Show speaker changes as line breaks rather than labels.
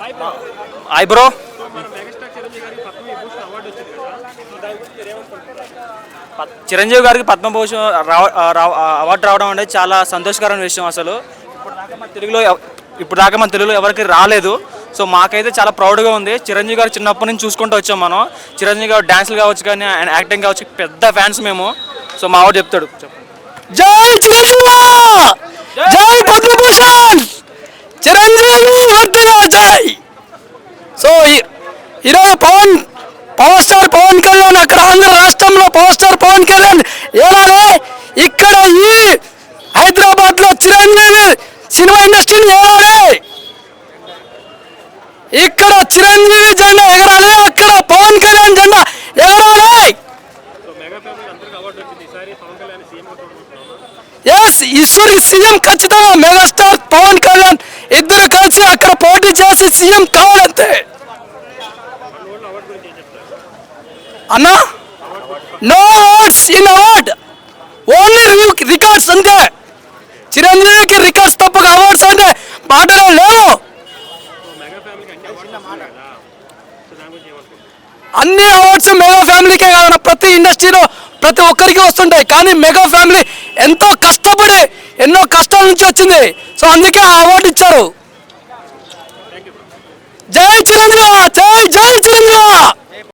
Hi bro. Chiranjeevi గారికి Padma Bhushan award రావడం అనేది చాలా సంతోషకరమైన విషయం. అసలు ఇప్పుడు దాకా మన తెలుగులో ఎవరికి రాలేదు. సో మాకైతే చాలా ప్రౌడ్గా ఉంది. చిరంజీవి గారు చిన్నప్పటి నుంచి చూసుకుంటూ వచ్చాం మనం. చిరంజీవి గారు డ్యాన్స్లు కావచ్చు కానీ ఆయన యాక్టింగ్ కావచ్చు, పెద్ద ఫ్యాన్స్ మేము. సో మా వాడు చెప్తాడు.
జై చిరంజీవి, జై పద్మభూషణ్, చిరంజీవి వర్ధన జై. సో ఈరోజు పవర్ స్టార్ పవన్ కళ్యాణ్ అక్కడ ఆంధ్ర రాష్ట్రంలో పవర్ స్టార్ పవన్ కళ్యాణ్ ఏలాగే ఇక్కడ ఈ హైదరాబాద్లో చిరంజీవి సినిమా ఇండస్ట్రీని ఏలాలి. ఇక్కడ చిరంజీవి జెండా ఎగరాలి, అక్కడ పవన్ కళ్యాణ్ జెండా ఎగరాలి. ఎస్, ఈశ్వరి సీఎం ఖచ్చితంగా మెగాస్టార్ పవన్ కళ్యాణ్ ఇద్దరు కలిసి అక్కడ పోటీ చేసి సీఎం కావాలంతే అన్నా. No awards in award, only records అంతే. చిరంజీవికి రికార్డ్స్ తప్పక అవార్డ్స్ అంటే మాటలే లేవు. అన్ని అవార్డ్స్ మెగా ఫ్యామిలీకే కాదన్న, ప్రతి ఇండస్ట్రీలో ప్రతి ఒక్కరికి వస్తుంటాయి. కానీ మెగా ఫ్యామిలీ ఎంతో కష్టపడి ఎన్నో కష్టాల నుంచి వచ్చింది. సో అందుకే ఆ అవార్డు ఇచ్చారు. జై చిరంజీవి, జై జై చిరంజీవి.